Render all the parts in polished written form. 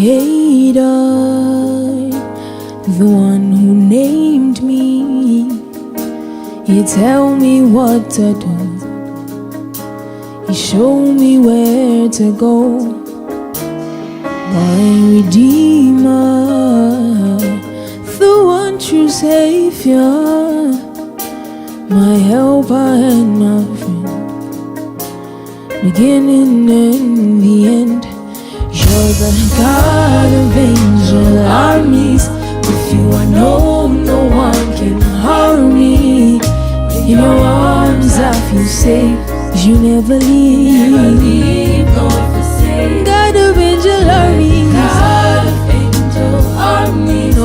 Creator, the one who named me, you tell me what to do, you show me where to go. My Redeemer, the one true Savior, my helper and my friend, beginning and the end. You're the God of angel armies. With you I know no one can harm me. In your arms I feel safe, 'cause you never leave nor forsake. God of angel armies, God of angel armies.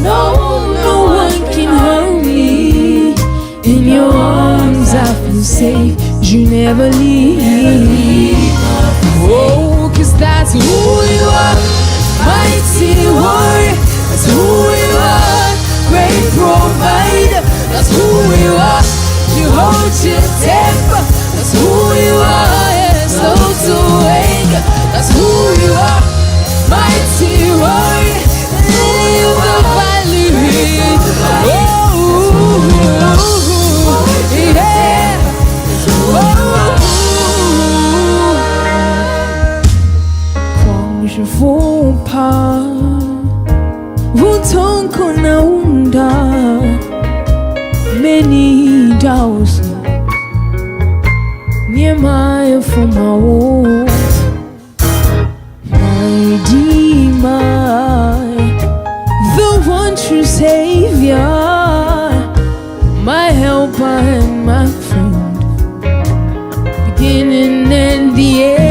No one can harm me. In your arms I feel safe, 'cause you never leave. Oh, 'cause that's who you are, mighty warrior. That's who you are, great provider. That's who you are, you hold your temper. That's who you are, yeah, slow to anger. That's who you are, mighty warrior. Lily of the valley, oh, yeah, full power, wutonko na unda, many doubts, near my for my own, my Redeemer, the one true Savior, my helper and my friend, beginning and the end.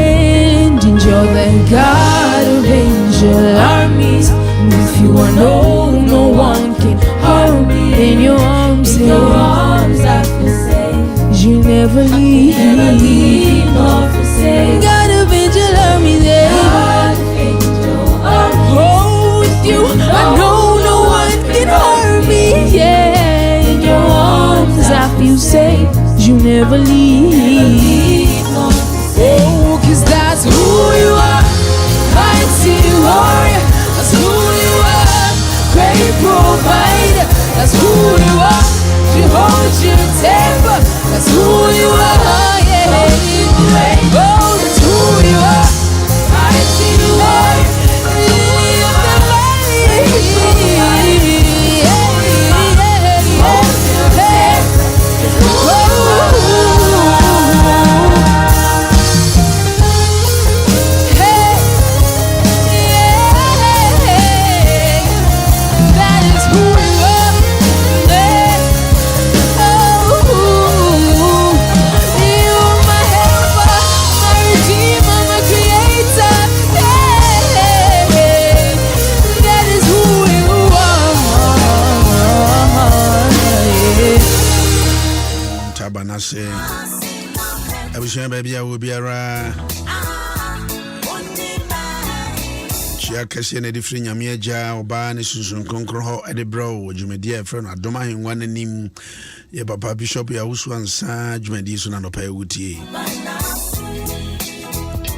And you're the God of angel armies. With you I know no one can harm me. In your arms I feel safe, 'cause you never leave nor forsake. God of angel armies, God of angel armies. Oh, with you I know no one can harm me. Yeah, in your arms I feel safe, 'cause you never leave. Oh, 'cause that's who you are, mighty warrior. That's who you are, great provider. That's who you are, you hold your temper. That's who you are, yeah. Oh, that's who you are, mighty warrior. Lily of the valley, Abushan baby, I will be around. Chia Cassian, a different Yamia, Oban, Susan Concro, Eddie Bro, Jumedia, friend, Adom Ahengua name, your papa Bishop, Owusu-Ansah, Jumedison and Opay Wuti.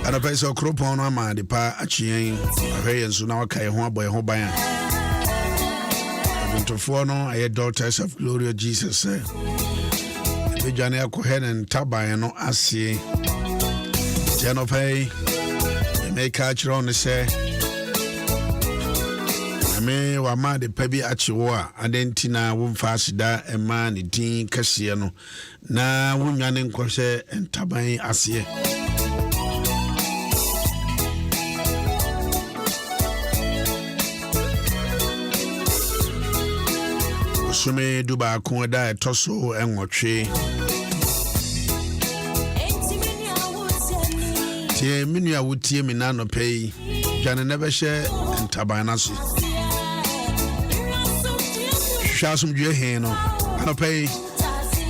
And a place of Cropon, Ama, the pa, Achian, Ray and Sunaka, one boy, Hobaya. To four, I had daughters of Gloria Jesus. Jane Cohen and Taba no Asi Janopay, you may catch on the say. I may wa ma de Pebby Achiwa, Adentina, won fasida, a man, the teen Cassiano, na Wunyanin Cose and Tabai Asie. Sume Duba Kunada, Tosso, and Watche. Tie menu a wotie me na no pay Jane never share and Tabanasi. Shasum due he no no pay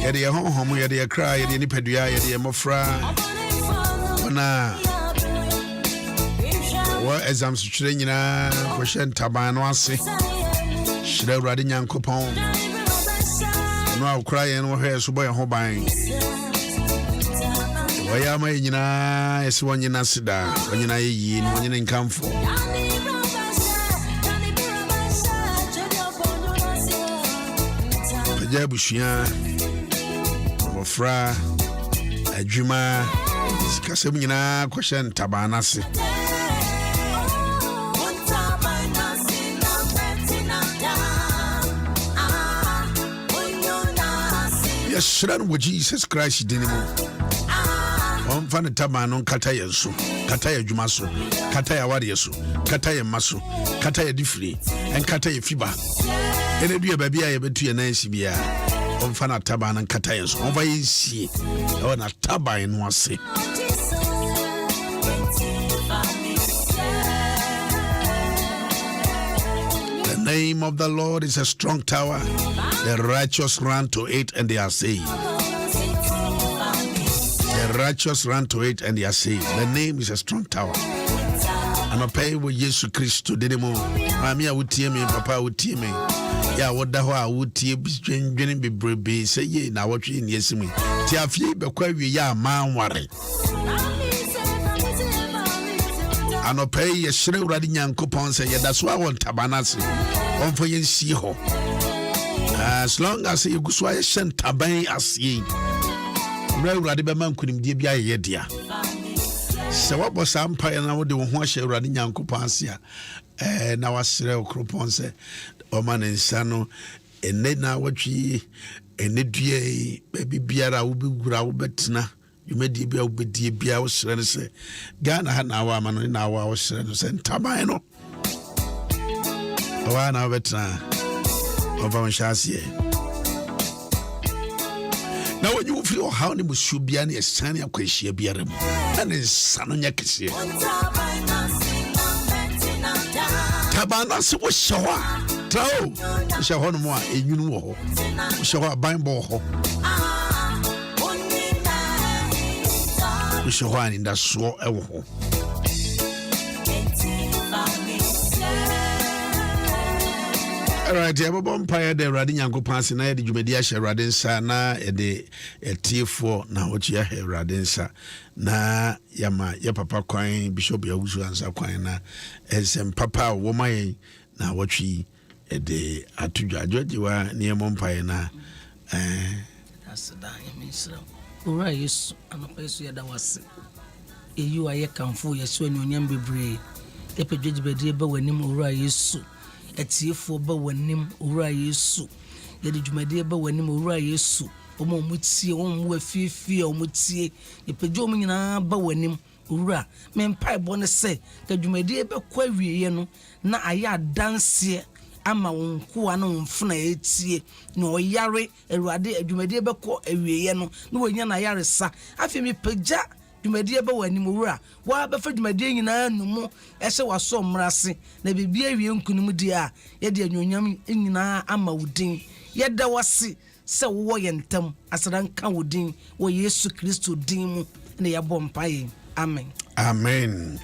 yede ye honhom yede ye cry yede ni padua yede ye mofra na wa exams twire nyina ko hye Taban no ase shira urade nyankopon no a cry en wo hwe so boy ho ban Wayama nyina esi wonyina sida wonyina yi ni wonyina nkamfo Paja bushia wofra adwuma sikasem nyina kwahye ntabana se Yeshran wo Jesus Christ dinimo Omfa ne tabano kata yenso kata ya adwuma so kata ya ware so kata ya maso kata ya difiri en kata ya fiba ene dua ba bia ye betu ye nan si bia omfa na tabano kata yenso omfa yensie e na taban no ase The name of the Lord is a strong tower. The righteous run to it and they are saved. The righteous run to it and they are saved. The name is a strong tower. And I pay with Jesus Christ to the more. I'm here with me, Papa with me. Yeah, what the hell would you be drinking be brave? Say, ye, now what you in yes me. Tiafi, but quite we are man worry. And I pay a shrew riding young coupon say, yeah, that's why I want tabanasi. On for you see ho. As long as you go so I sent taban as ye. No radibaman couldn't be a yedia. So what was Empire now? The one share riding young coupons here. Now I say, Cropon say, O man and sano, and then now what ye, and the DA, baby Biara will be grow better. You may be able to be our say, Ghana had our man in our sentence and Tabino. Oh, now better of our chassis. Now, when you feel how they should be any sunny of Quasia Biarim and his son on Yakisi. Tabanas was shower. Tell, shall hold more in you know, shall have bimbo. We shall one in that swore ever. Alright, I have a umpire the Radin Yanko Pansina, the Jumediasha Radinsa, na a T4 now what you have Radinsa, na Yama, your papa coin, Bishop Owusu-Ansah coin, as some papa woman, now what she a day at two judge you are near Mumpire na. That's the dying so. Ura Yesu anopɛso yɛda wase eyi ayɛ kamfo Yesu anyonyam bebree epe dwedwebedie ba wanim Ura Yesu etiefo ba wanim Ura Yesu yɛde dwumadie ba wanim Ura Yesu omo mutie omo afifie omo tie epegye omo nyinaa ba wanim Ura mempai bɔ ne sɛ ka dwumadie ba kwa wieye no na ayɛ adanse ama wonko na wonfuna etie na oyare Awurade adwumadie bɛkɔ awieye no na wonya na yare sa afi mi pagya dwumadie ba wani Owura wa bɛfa dwumadie nyinaa numu ɛhyɛ waso mmrase na bibia awie nkunum di a yɛde anyonyam nyinaa ama wudin yɛda wase sɛ wo yɛ ntam asadan ka wudin wo Yesu Kristo din mu na yɛbɔ mpae amen Amen.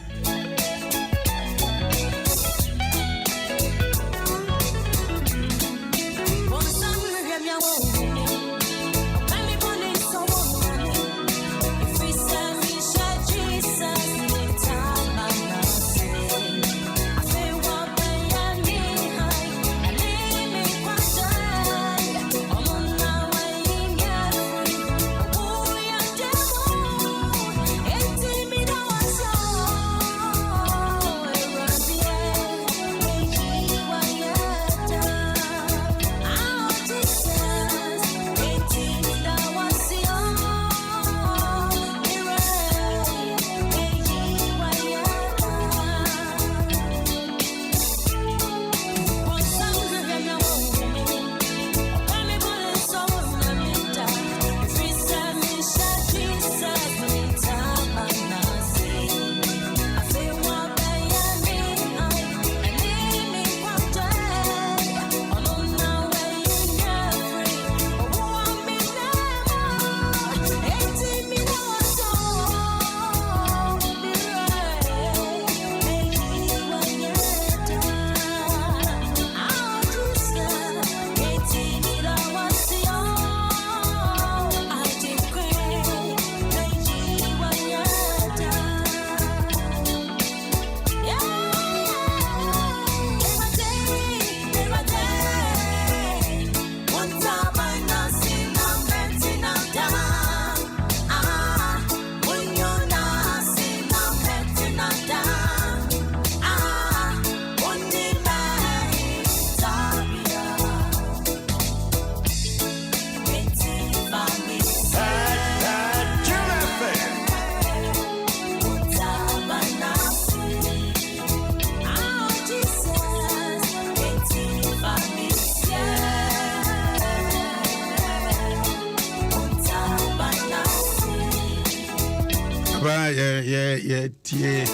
Papa ye tie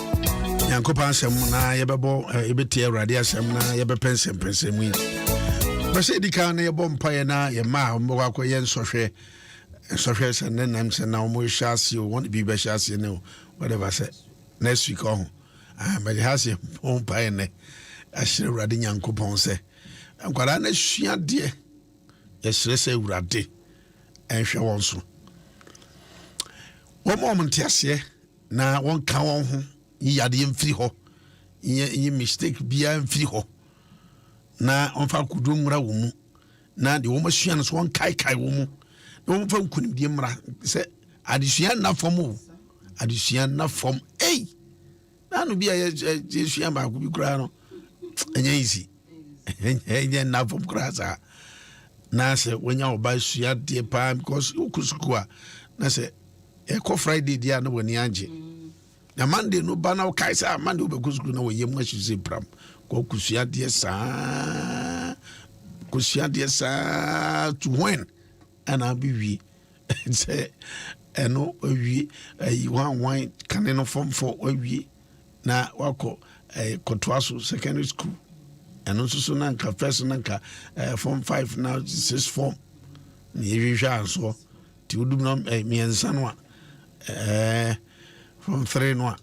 Nyankopɔn asɛm na yɛbɛbɔ yɛbɛtie Awurade asɛm na yɛbɛpɛnsɛmpɛnsɛm yi. Bɛsɛ di kan na yɛbɔ mpaeɛ na yɛma a mbɔ akɔ yɛ nsɔhwɛ sɛ ne nam sɛ na ɔmo hyɛ ase o wɔn bi bɛhyɛ ase ne o whatever sɛ next week ɔho but ha se bɔ mpaeɛ ne ahyerɛ Awurade Nyankopɔn sɛ nkwadaa na sua deɛ yɛhyerɛ sɛ Awurade ɛnhwɛ wɔn so wɔn nte aseɛ na wɔn ka wɔn ho yiyade mfiri hɔ yi mistake bia mfiri hɔ na ɔmfa kudo mmra wo mu na de wɔn asua no so wɔn kai wo mu na wɔn fa nkunimdie mmra sɛ adesua na fam o adesua na fam na no bia yɛsua baako bi kura no ɛnyɛ easy ɛnyɛ na fam kura saa na sɛ wɔnya ɔba sua deɛ paa because okusuku a na sɛ ɛkɔ Friday dia na wɔni agye na Monday no ba na kai sɛ Monday obekusuku na wɔyɛ mu ahyi sɛ pram kɔ kusua deɛ saa to when ana bi wi sɛ ɛno awie wan kane no fomfo awie na wakɔ kɔtoa so secondary school ɛno nso so na nka first na nka form 5 na 6 form na yɛhwehwɛ ansoɔ ti wodum no miɛnsa no a from 3 no a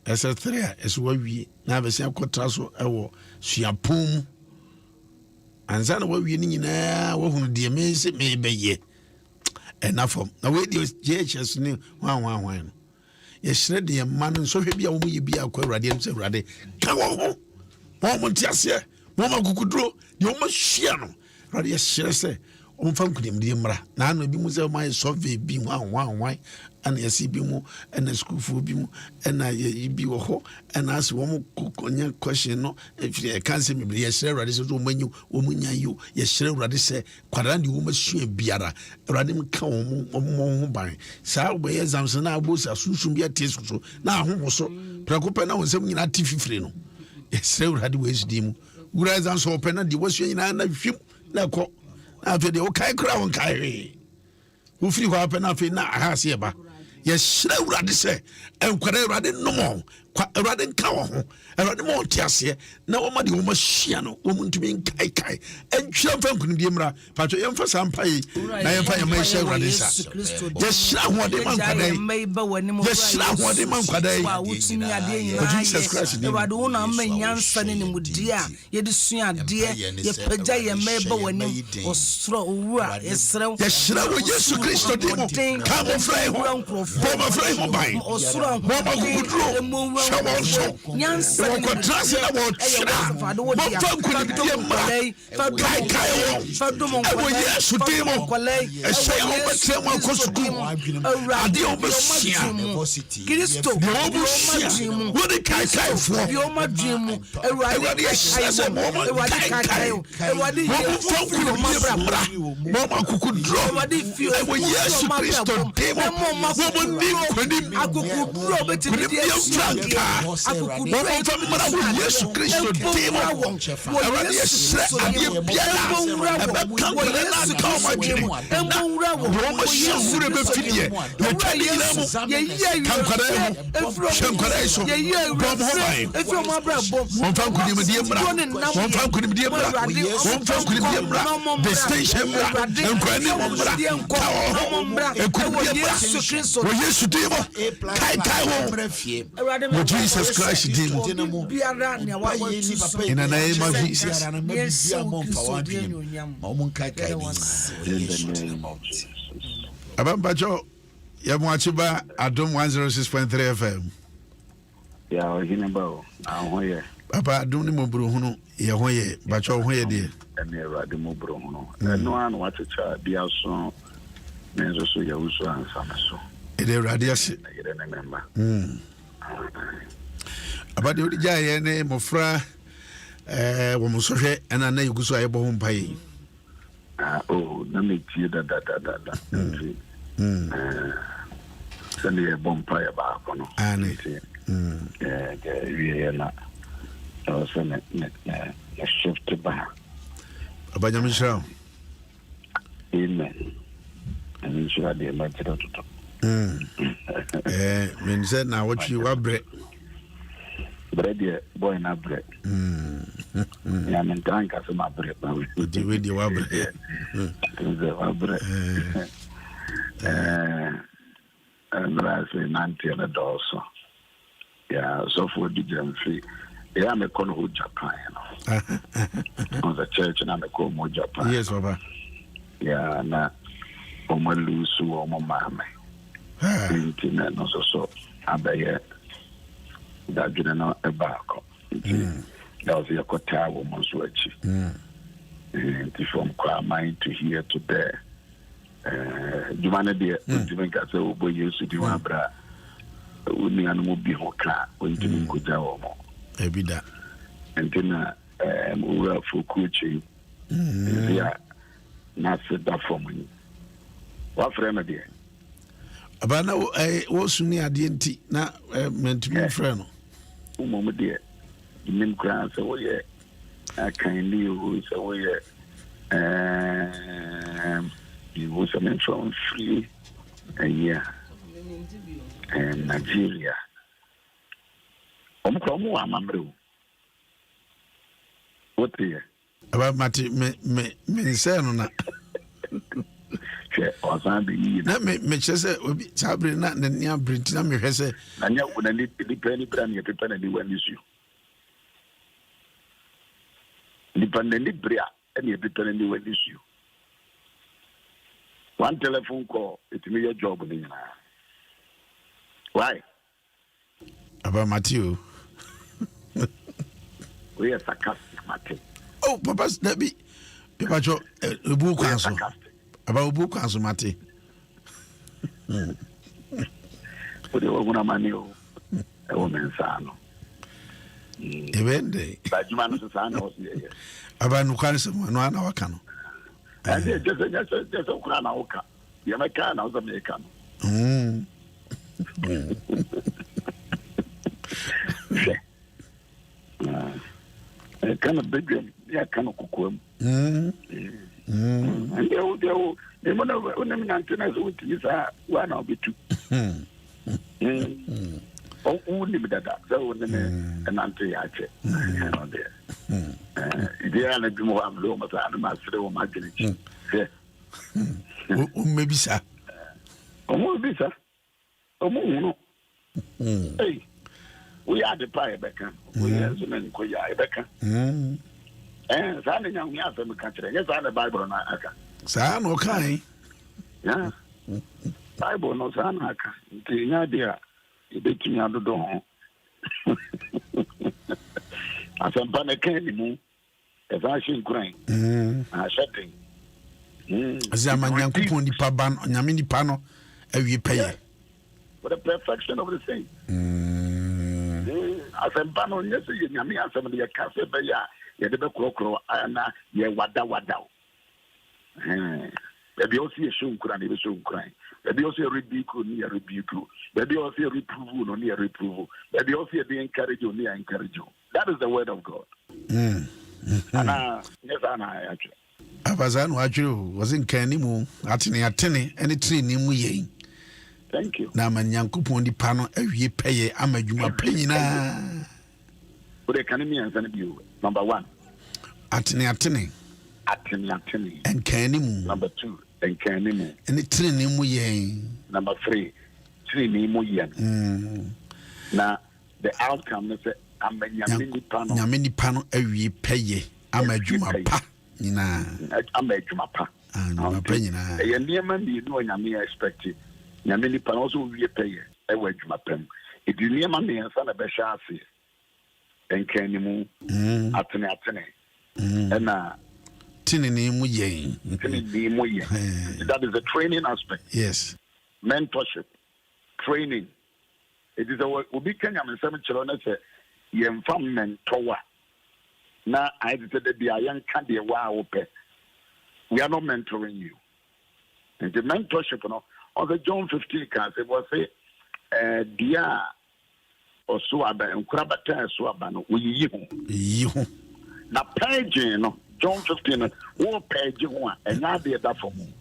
ɛsɛ 3 a ɛsɛ wawie na abɛsia kɔtra so ɛwɔ suapom ansa na wawie ne nyinaa wahunu deɛ mese mebɛyɛ ɛna fam na wedi JHS ne wan no yɛhyerɛ deɛ ma no nsɔhwɛ bi a wɔn yɛ bi akɔ Awurade am sɛ Awurade ka wɔn ho wɔn nte aseɛ wɔn akukuduro deɛ wɔn ahyia no Awurade yɛhyerɛ sɛ wɔn fa nkunimdie mmra na ano bi mu sɛ wɔn ayɛ survey bi wan ana yɛsi bi mu ɛna sukuufoɔ bi mu ɛna yɛ bi wɔ hɔ ɛna asɛ wɔn kɔnyɛ question no efiri ɛkanse mebiri yɛhyerɛ Awurade sɛ wɔn nya yi o yɛhyerɛ Awurade sɛ kwadaa de wɔn asua biara Awurade mu ka wɔn ho ban saa wɔyɛ exams na abo sa sunsun bi atie so na ahoho so prɛko pɛ na wɔn nsɛm nyinaa ti fifiri no yɛhyerɛ Awurade wɔ esudi mu wura exams wɔpɛ na de wɔsua nyinaa na hwim na ɛkɔ na afei de wɔkae kora wɔn kae hwee wofiri hɔ apɛ na afei na ahase yɛ ba yɛhyerɛ Awurade sɛ ɛnkwara Awurade nomo Awurade nka wɔ ho Awurade ma ɔte aseɛ na wɔma de wɔma hyia no wɔn ntumi nkae ɛntwerɛ mfa nkunimdie mmra patro yɛmfa saa mpa yi na yɛmfa yɛma yɛhyɛ Awurade sa yɛhyerɛ ahoɔden ma nkwadaa yi yɛhyerɛ ahoɔden ma nkwadaa yi for Jesus Christ name Awurade wo na ama nyansa ne nimudie a yɛde sua adeɛ yɛpagya yɛma ɛba w'anim ɔsoro owura yɛsrɛ yɛhyerɛ wɔ Yesu Kristo din mu ka mɔfra yi ho bɔmɔfra yi ho ban bɔmɔkukuduro hyɛ wɔn so wɔkɔtra se na wɔtwerɛ mɔmfa nkunimdie mmra kaekae wɔn ɛwɔ Yesu din mu ɛhyɛ yɛ wɔbɛtrɛ mu akɔ sukuu adeɛ wɔbɛsua deɛ wɔbɛsua wode kaekaefoɔ Awurade yɛhyerɛ sɛ mɔma kaekae wɔmfa nkunimdie mmra mɔma kukuduro ɛwɔ Yesu Kristo din mu wɔmɔni nkonim nkonimdie franka wɔmfa mmra wɔ Yesu Kristo din mu Awurade yɛhyerɛ adeɛ biara ɛbɛka nkwadaa na aka ɔmadwene na wɔmahyɛ wura bɛfideɛ yɛtwa ne nyinaa mu ka nkwadaa yi ho hwɛ nkwadaa yi so bɔ mo ho ban wɔmfa nkonimdie mmra wɔmfa nkonimdie mmra wɔmfa nkonimdie mmra destination mmra nkwadaa mu mmra ka wɔ ho nkonimdie mmra wɔ Yesu din mu kaekae wɔn wɔ Jesus Christ din mu in the name of Jesus. Abampacho yamuachiba Adom 106.3 FM. Ya ohineba ahoye. Papa Adom ni mobro hunu ye hoye bacho hoye de. Ene Awurade mobro hunu. Eno an wachecha bia so menzo so Owusu-Ansah so. Ede Awurade ase. Ede ne memba. Abade odi jaye ne mofra wo musohwe ena na yuguso ayebo ho mpaye. Na me tie da. Sani bompaye ba kono. Ani. Wiye na. So ne shift ba. Abanyamisha. Amen. And you should have the Men said now what you were bread. Bread, boy, not bread. Yeah, I'm in tank as my bread. With you were bread. And I say 90 and a also. Yeah, so for the gem fee. Yeah, I'm a con who Japan. On the church and I'm a co more Japan. Yes, Papa. Yeah, na Owusu or Mamma. And also so I bet that you know a barco. That was your cotta woman's watch. And from Kwa mind to here to there. You want to be a boy used to do a bra. Only animal be hoka when you go down. Maybe that. And then we are for coaching. Yeah, not set that for me. What friend, dear? About now, I was near the now meant to be friend. Mama, dear. The name grants away. I can't leave who is away. He was a man from free and Nigeria. What here? About Matty, me say no na. Or something. Na me say will be sabri na near Britain. Me say. And you would need to depend on your people and you issue. Dependent Bria and your people and you issue. One telephone call, it's me a job. Why? About Matthew. We are sarcastic, Matthew. Oh, Papa's that be. About your book council. About book council, Matty. But you were going to manual a woman's son. Event day. But you managed to sign us here. About no cancer, 1 hour canoe. And just a crown. You're my can, I was American. I cannot beg them. Yeah, cannot cook them. And they will with you, one or be two. Oh, only that. So, an anti-archer. They are like more of Loma and Master of Margaret. Maybe, sir. Oh, maybe, sir. Oh, hey, we are the pie backer. We are the men who are backer. And Sandy young man from the country. Yes, I have the Bible on Aka. Sam, okay. Yeah. Bible no Sanaka. The idea. You bet me on the door. As I'm Panacan, as I should crying. I shutting. As I'm a young people on the paban on Yamini Pano, every pay. For the perfection of the thing. As I'm Pano, yes, Yami, as somebody a cafe, but yeah, you're the crow, and you're wada. Maybe also a show crying, a show crying. Maybe also a rebuke, near rebuke. Maybe also a reprove, or near reprove. Maybe also a encourage you, near encourage you. That is the word of God. And yes, I actually. Abazan waju was in Kanimu, atene, any tree nimu ye. Thank you. Na man Yankupon di pano every pay amajuma penina. But the Canadians and you, number one. Atene. And Kanimu. Number two, and Kanimu. Any tree nimu ye. Number three, tree nimu ye. Now, the outcome is that I'm a Yamini pano every pay amajuma pa. I'm a jumapa. And a near man, you know, and I expect it. Yamini pan also be a payer, a wedge mapem. If you near money and son of a chassis, and Kanimu, Atene, and Tinny ye. That is a training aspect. Yes. Mentorship, training. It is a work. We can have 7 children. Yem fam mentor. Now I said that the young candy wow. We are not mentoring you. And the mentorship, you know, on the John 15 case, it was a dia or swaba and crabata swabano. We you. Now page, you know, John 15, war page one, and now they are that for me.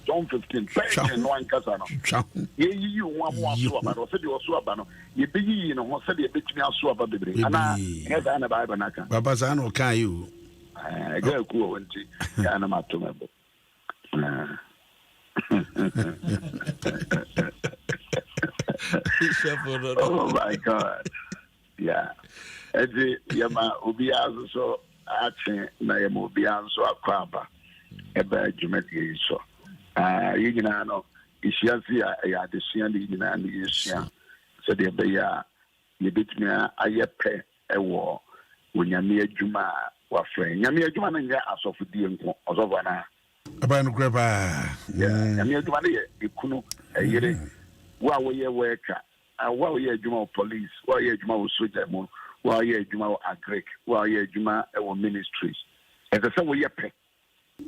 John 15 page no ankasa no ye yi wo amu aso aba no se de oso aba no ye be yi no ho se de betumi aso aba bebre ana ngeza na Bible naka baba sa no kan you ga ku o nti ya na mato mebo oh my God. Yeah. Eji yama obi azo so ache na yama obi azo akwaba ebe jumedi so. Yigina no isiasi ya desua ni yigina ni yesia. So de be ya yebetumi ayepe ewo onyame adwuma wa fren. Nyame adwuma na nya asofodie nko. Osofa na aba no greba. Yeah. Nyame adwuma na ye ekunu eyere wa wo ye worker. Wa ye adwuma police, wa ye adwuma soldier mo, wa ye adwuma agric, wa ye adwuma ministries. Ese se wo ye pe.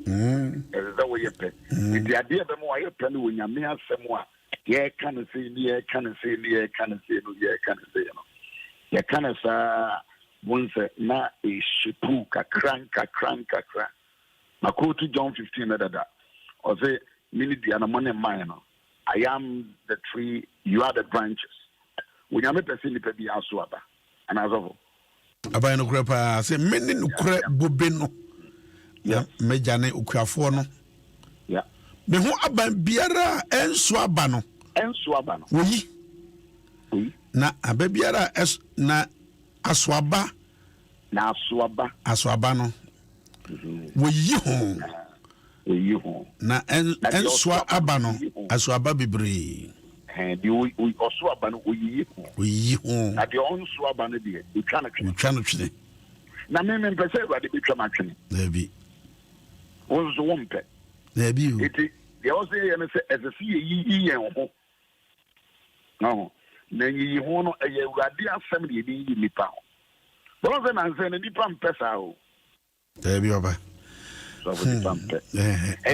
Ese se wo ye pe. Ndi ade be mo wa ye pe no nyame asem a ye kan say ni ye kan say ni ye kan say no ye kan say no. Ye kan sa bonse na e shipu kakranka. Makoto John 15 dada. O say mini dia na money mine no. I am the tree, you are the branches. When you make a silly baby, I saw that. And as of Abba no grandpa say, many no crap bobino. Yeah, Majane Ukrafono. Yeah. Me who aban biara en swabano. En swabano. Oui. Na abebiara es na aswaba. Na aswabano. Oui home. Na en swa abano aswaba bibre di we oso abano we ho na de on so abano de you twa no twene na me pese wa de betwa ma twene na bi won so won pe na bi o iti de o say ye say as si yi yen ho no na yi ho no e urade asem de yi nipa ho bo so na nse na nipa mpesa o na bi oba so we pampe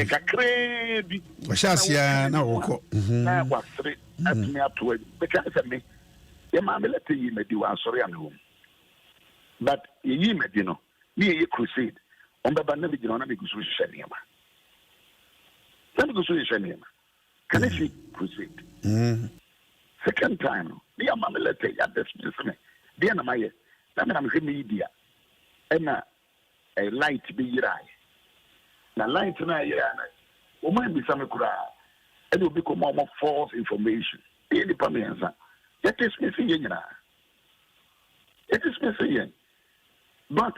kakre bi washasia na woko na wasre atumi ato be ka se me ye ma me lete yi medi wa sori am home but yi medi no me ye crusade on baba na bi gina na be gusu hye niam na be gusu hye niam can I crusade second time no me ma me lete ya dismiss me de na ma ye na me na me hwe me dia na a light be yirai na light na ya na o man bi same kura e do bi ko mo false information e ni pa me ansa it is missing nyina it is missing but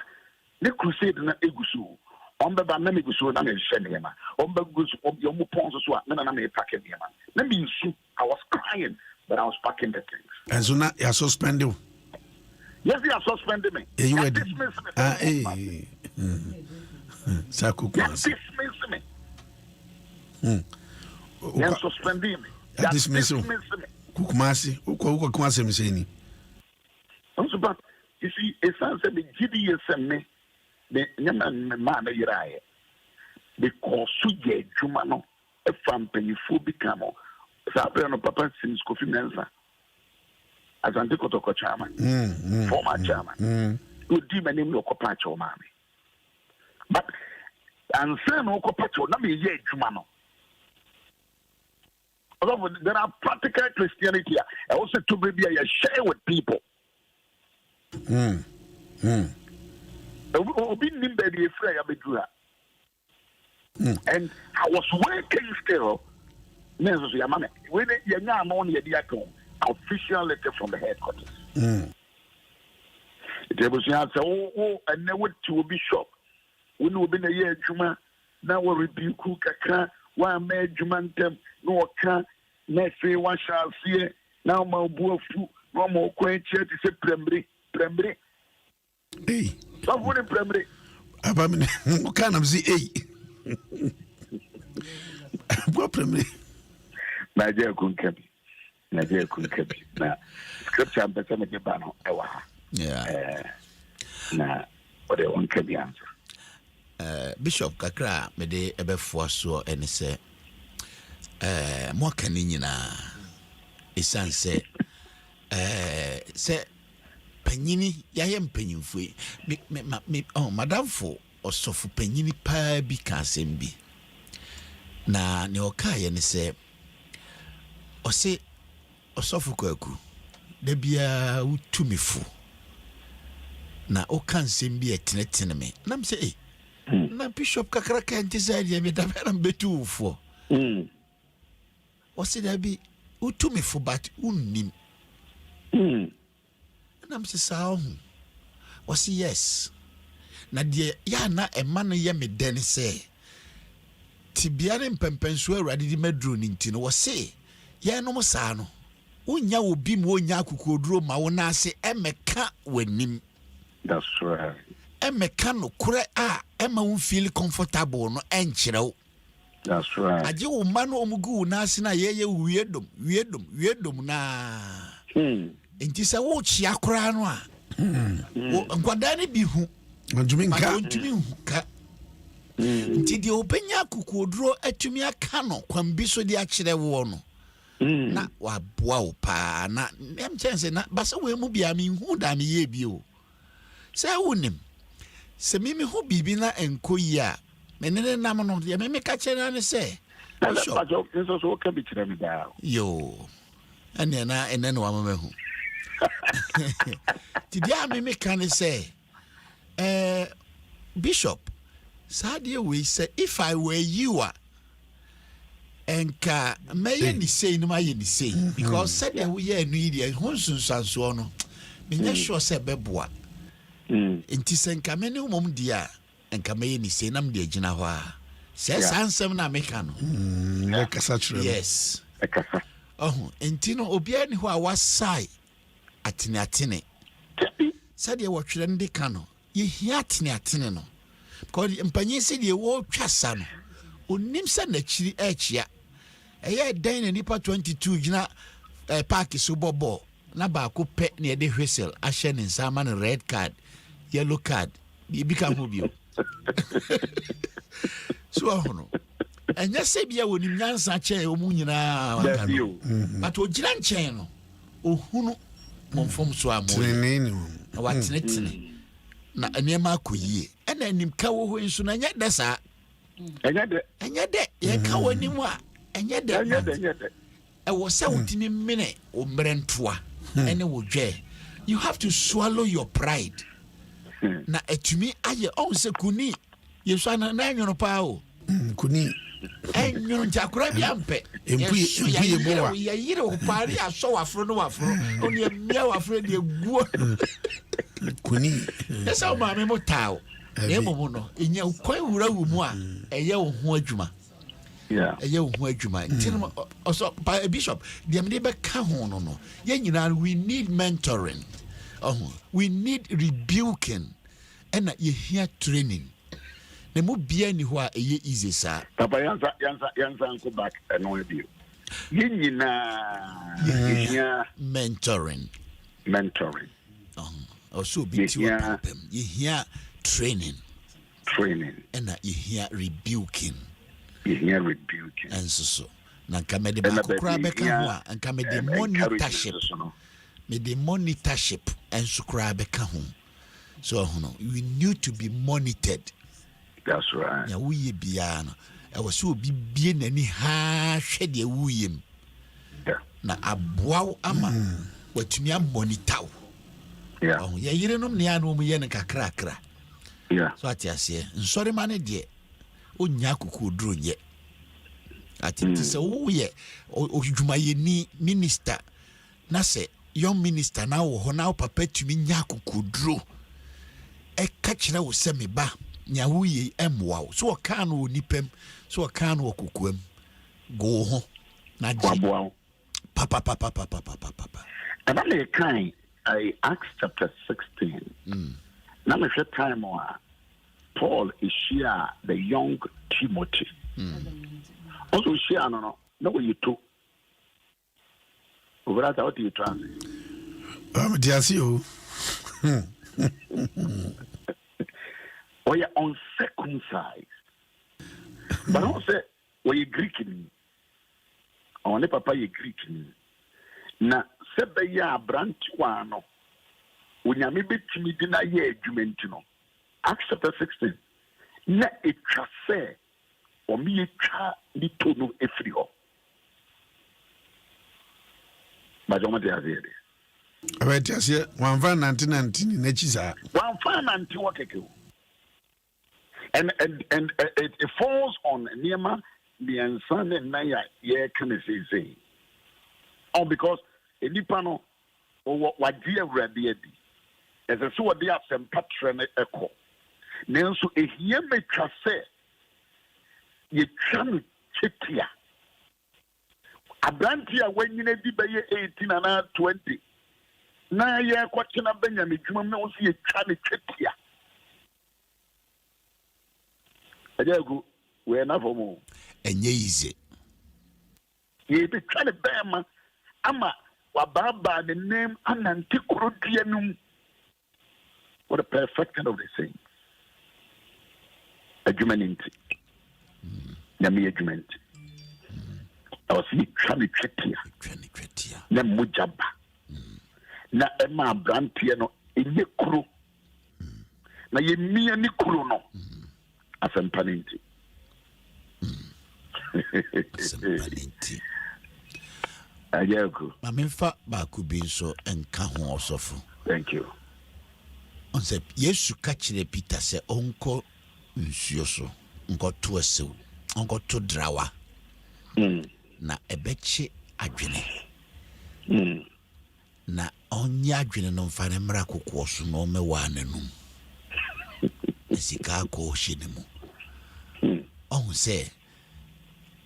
the crusade na egusu on be ba na me gusu na me hye ne ma on be gusu o mo pon so a na me pack ne ma na me su I was crying but I was packing the things and so now you are suspended. Yes, you are suspended me. You were dismissed me. Dismiss me. You suspending me. Dismiss me. Kukumasi. Uko kumasi mseni. Also, but you see, it sounds like the GDS me. The man yiraye. Because suje jumano. A family fu becamo. Sabe no papa since Kofi Mensa. As Antikoto chairman. Former chairman. Who did my name local patch or mammy. But and say no kopacho na me ye adwuma no. Although there are practical Christianity I also to be share with people. Obi nim be dey free abedura. And I was working still. Nezo so yamame. When you nya no na ye akon official letter from the headquarters. It was say oh and never to be shop. When we be na ye adwuma na we rebuke kakra wa ma adwuma ntem na oka na fe wa shasie na ma buafu na ma okwan chia ti se prembre hey so for the prembre aba me oka na mzi hey bua prembre na je kunkabi na scripture ambesa me ba no e wa yeah na o de won kabi answer Bishop kakra me de ebefo so ene se mo kan nyina esanse se panyini yaye mpanyimfo me madamfo osofu panyini pa bi ka asem bi na ne ɔkaeɛ ne sɛ ɔse ɔsɔfo kwaku da biara wotu me fo na ɔka nsɛm bi ɛtenetene me nam sɛ na bishop kakraka nte sɛ deɛ medabɛra mbɛtu wo foɔ ɔse da bi wotu me fo but wonnim nam sɛ saa ɔho ɔse yes na deɛ yɛ na ɛma no yɛ me dɛ ne sɛ tibia ne mpɛmpɛnso awurade de maduro ne nti no wɔse yɛnom saa no wonya wo bi mu wonya akokoduro ma wo na ase ɛmɛka w'anim. That's right. Ɛmɛka no kore a ɛma wo feel comfortable no ɛnkyerɛ wo. That's right. Agye wo ma no omugu na ase na yɛyɛ wiedom na nti sɛ wo kyia kora no a nkwadaa ne bi hu ntumi nka nti deɛ obɛnya akokoduro atumi aka no kwambi so de akyerɛ wo no na waboa wo paa na mkyɛnse na basa wo mu bia me hu da me yɛ bi o sɛ wonim sɛ mimi hu bibi na enko yi a menene nam no deɛ me ka kyerɛ ne sɛ so ka bi kyerɛ me da yo ɛne na ɛne no wama hu ti dia me ka ne sɛ bishop sadeɛ we say if I were you enka meye ni say no maye ni say because said that we are no ide ho sunsanso no menya sure say beboa enti senka me ne mom dia enka meye ni say nam de agina ho a say sansem na meka no kasa kyerɛ yes enti no obia ni ho a wasai atene said ye wotwere ndi ka no ye hia atene no because mpanyin se de wo twasa no onim se na chiri achia eye dan na nipa 22 gina park so bobo na ba ko pe na ye de whistle ahye ne nsama no red card yellow card bi ka ho bio so ahono enya se bia wonim nyansa kye o mu nyina waka no but o gina nkyɛn no ohunu momfom so amoy na watenetene na anema akoyie ɛna anim ka wo ho nso na nya de saa enya de ye ka wani mu a enya de ɛwɔ sɛ wotimi mene o mrentoa ɛne wo dwe you have to swallow your pride na etumi aye on se kuni yesu na nwono pa o kuni enwono ntakora bi ampe empuye boa ya yire o pare aso wafro no wafro oni emia wafro de guo kuni esa o ma me motao e mo no enya kwan wura wu mu a eye wo ho adwuma eye wo ho adwuma ntin also bishop de me be ka ho no ye nyina we need mentoring we need rebuking and ye hear training na mo bia ni ho a eye easy sa papa yansa go back no ebio ye nyina ye mentoring also be to ye hear training and you hear rebuking and so na kamede ba kokra be ka ho a nka me de monitorship and so kra be ka ho so we need to be monitored. That's right. Ya wuye bia no e wo so obi bie nani ha hwe de wuyem na aboa ama watumi am monitor ya yirenom ne anu mu ye ne kakra so atiase nsori mane de onya kokoduro nye atiti se wo ye odwuma ye ni minister na se young minister na wo ho na papa tumi nya kokoduro e ka kire wo se me ba nya wo ye emwa so o kan wo nipem so o kan wo kokoam go ho na ji papa and I'm a kind Acts chapter 16 now me share time Paul is share the young Timothy also share no what you took over that how do you translate diasio or you uncircumcised but I say well you Greek in on the papa you Greek in na sebe ya branch wano unyame betimi di na ye adwumenti no Acts chapter 16 na etwa se omi twa ni tonu efiri ho ba joma de azere abeti asie wanfa 1919 na chisa wanfa nanti wakeke and it falls on niema the ansane na ya can say because enipa no wagye awurade adi ɛsɛ sɛ wɔde asɛmpa trɛ no ɛkɔ nanso ehia metwa sɛ yɛtwa no kyetia aberante a wanyina di bɛyɛ 18 anaa 20 na yɛkɔkyena bɛnyame dwuma mu na wo sɛ yɛtwa no kyetia ɛgya agu wɛɛ nafɔ mu ɛnyɛ yize yɛbɛtwa no bɛɛma ama wababa the name anante korodua. What a perfection of the saints. Adjumanenti. Nami adjumanenti. I was see Chani Chetia. Na Mujaba. Na Emma Brantiano in the crew. Na ye me and Nikuru no. Asampanenti. Asampanenti. Mamemfa bakubi so enka ho osofo. Thank you. On se Yesu ka kire Peter se onko nsuo so, onko to asew, onko to drawa. Na ebechi adwene. Na onya adwene no mfa ne mra kokwo so no mewa nanum. Esika ko hye mu. On se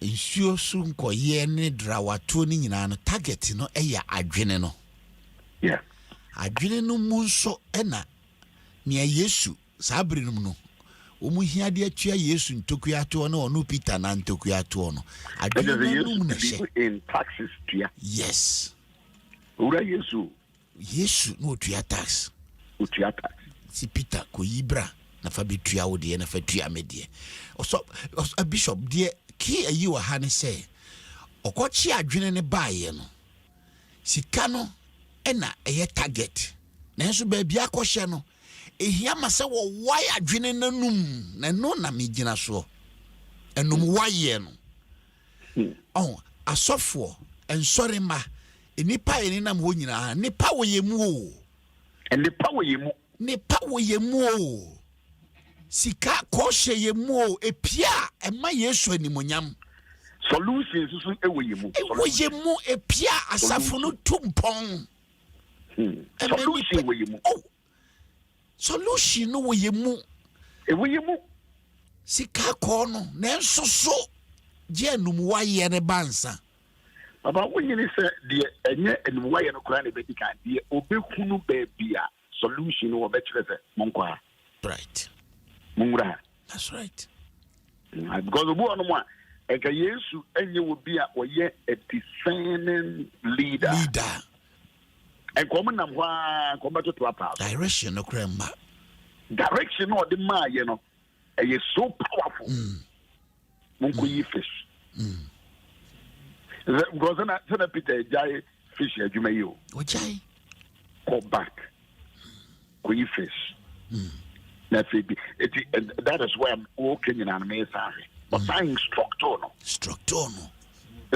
nsuo so nkoye ne drawato ni nyina no target no eya adwene no. Yeah. Adwene no mu nso na nia Yesu sabri no no. Omu hia de atua Yesu ntokuato no ono Peter na ntokuato no. Adwene no mu na hye in taxes tua. Yes. Ura Yesu no tua tax. Utua tax. Si Peter ko yibra na fa betua wo de na fa tua medie. Oso a bishop de ki ayi wa ha ne se okochi adwene ne baaye no sika no na eye target na enso ba bia akohye no ehia ma se wo why adwene nanum na no na megina so enum waye no asofo ensori ma enipa eni na mo nyina nipa wo yemu o enipa wo yemu o sika koshe yemu o epia ema Yesu animonyam solutions so ewo yemu epia asafo no tumpon solution wo yemu solution no wo yemu ewo yemu sika ko no na enso so je anum waye ne bansa baba wonyini se de enye anum waye no kora ne bedika de obekunu ba bia solution wo betre se monkwa right. That's right. Because the boy no more eka Yesu enye wo bia oye a discerning leader. And come nam hwa come to apa. Direction no kremba. Direction no the ma ye no e so powerful. Monko yi fish. Because na Peter jai fish adwuma yi o. O jai. Go back. Ko yi fish. That is why I'm walking in an amazing. But I instructor no. It's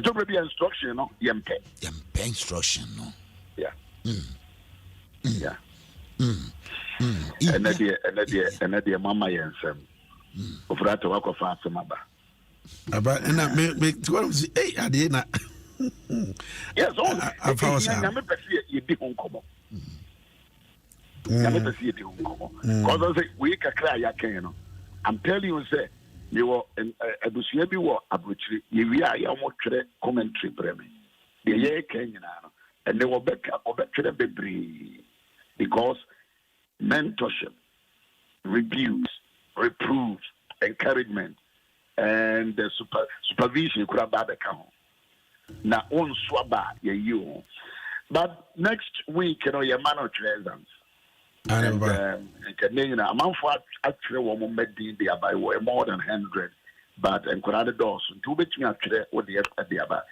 already instruction no. Yempe instruction no. Yeah. Yeah. And that mama yensem. Ofrata wako fa semaba. Aba na me to say hey ade na. Yes, all. I found na me pese ye di honkomo. Because I say we can cry yakin, you know. I'm telling you, say you were a busiabi war abruchri, you are almost commentary breme. The year came, and they were better or better be because mentorship, rebukes, reproofs, encouragement, and the supervision could have bad account. Now on swaba you. But next week, your man of presence. And amount for actually woman made the by more than 100, but and could add doors to which me actually what the at the about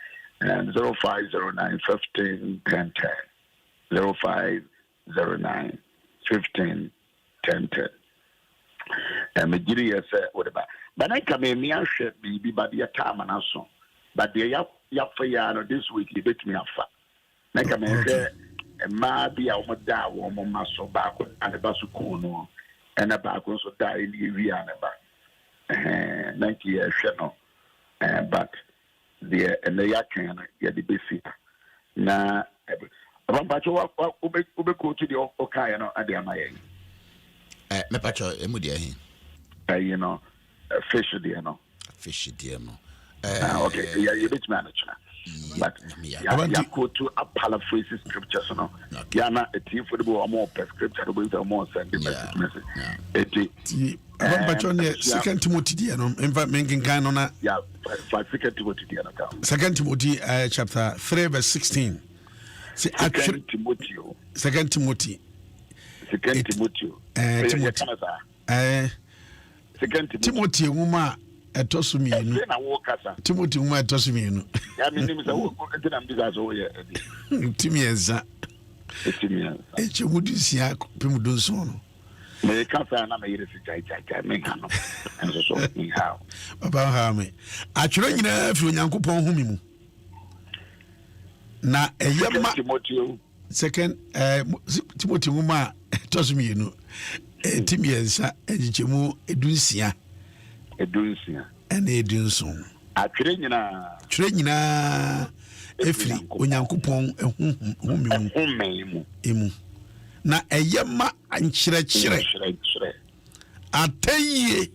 and 0509 15 10 10 0509 15 10 10 and Nigeria said what about But I come in near ship, be but your time and so. But the yap for ya this week, you bet me a fat. I come in there, and ma be a woman die, woman muscle back and a basukono, and a back also die in the area. 90 years, but the and the yak can get the basic. Now, I'm about to go to the Okayano at the Amayan. Me pacho emudia hin. You know, fish dear no. Fish dear no. Okay, yeah, you bit manager. But you go to a paraphrase scriptures, no. Yeah, not a team for the more prescription with a more sending message. Second Timothy dear no. In fact, making kind on that. Yeah, Second Timothy dear no. Second Timothy chapter 3 verse 16. Second Timothy. Second Timothy. Second Timothy. Timothy Uma Etosumi. Timothy Uma Etosumi. I mean, Timienza. Echemudisia Pimudunsono. May come and I made it and so how about how me. Actually, you know, if you Yankupon Humimu. Na Timothy. Second, Timothy Uma Etosumi, you know. Timienza Echemu Edunsia. And Edunson. A trainina. Efri onyankopon ehum emu na eyema ankyerɛkyerɛ atanye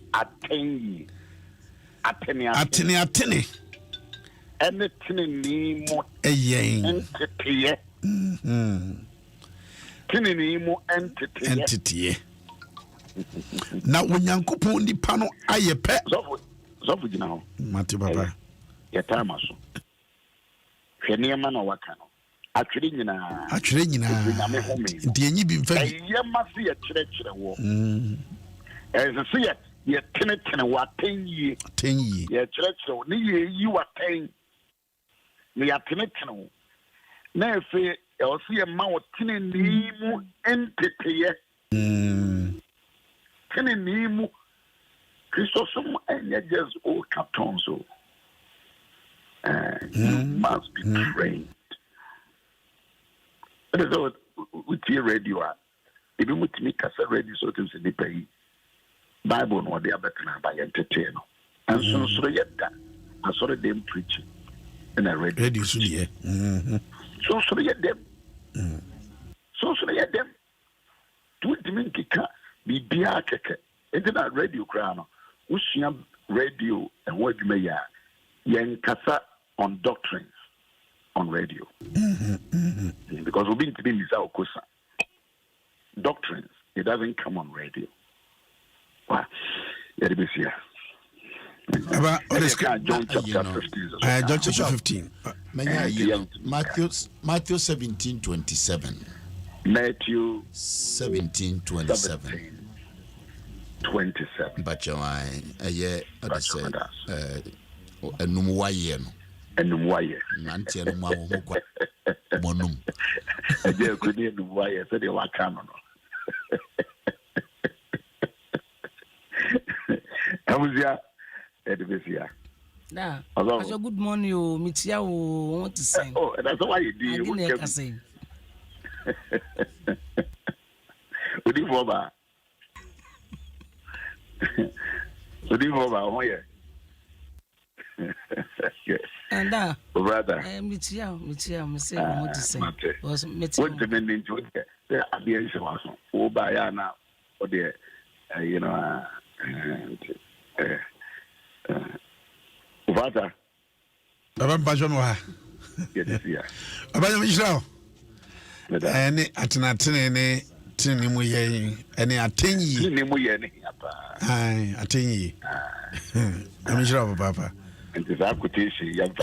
atene ene tinini mu eyen tinini mu entity na onyankopon nipa no ayepɛ zofu gina ho mate papa yetama so hweniema na waka no atwere nyina nti enyi bi mfa yema se ye kyerɛkyerɛ wo se ye tenetene wa tenyi ye kyerɛkyerɛ wo ne ye yi wa ten ne ya tenetene wo na efe e o se ye ma wo teneni mu entiteye teneni mu Christosum enye just o cartons you must be trained. And so with your radio, even with me, Casa radio, so to say, the pay Bible, no, they are better by entertainer. And so yet that I saw them preaching in a radio. So yet them. So yet them. Do it mean Kika, be Biaka, internet radio crown, Ushia radio, and what you may have. Yankasa on doctrines on radio. Because we've been to be Misa Okosa. Doctrines, it doesn't come on radio. Wow. Yeah, this year. About John chapter 15. John chapter 15. Matthew 17:27. Matthew 17:27. 27. But you enum waye nanti enum awo kwa monum aje ko ni enum waye se de waka no amuzia edbesia na aso good morning o mitia o want to sing oh that's why you do what can say odi foba oh yeah. And brother, mitia, me say what to say. Was mitia. What the men into the idea is also. Oh, Bayana, or the, you know, brother. Baba Bajomoha. Yes, yeah. Baba Michel. Any atene tini mu ye any atenyi. Tini mu ye ni apa. Ai, atenyi. Michel papa. And this quotation, young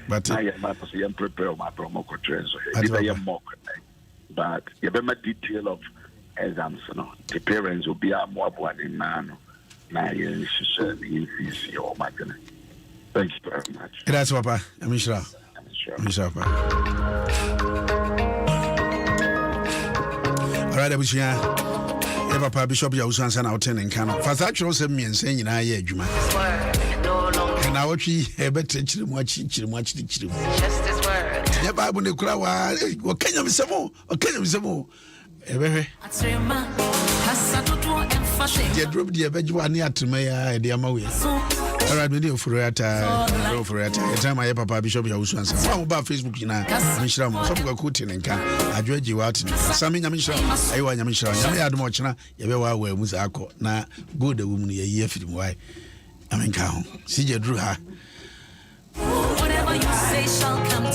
but I am not to prepare my promo conference. But you have a detail of exams. The parents will be a more one in man. Now you should see all my goodness. Thank you very much. That's Papa. I'm sure. Papa. All right, Yeah, Papa Bishop Owusu-Ansah na wote ne nka no. Fa sa twero se miensa nyina ye adwuma. Na wotwi e betre chirimu achi. Yeah, Bible ne kura wa Kenya misemo. Ebehwe. The drop the beju ani atuma ya e de amawe. Alright, me dey ofurata. The time I Papa Bishop Owusu-Ansah. Wa ba Facebook na nyamishira mo. So ko kuti ne nka. Adwoji wa ati. Sami nyamishira. Ayi wa nyamishira. Nyame Adom ochina ye be wa mu za akọ na good wu mu ye ye film why. Amenka ho. CJ Drew ha. Whatever you say shall come to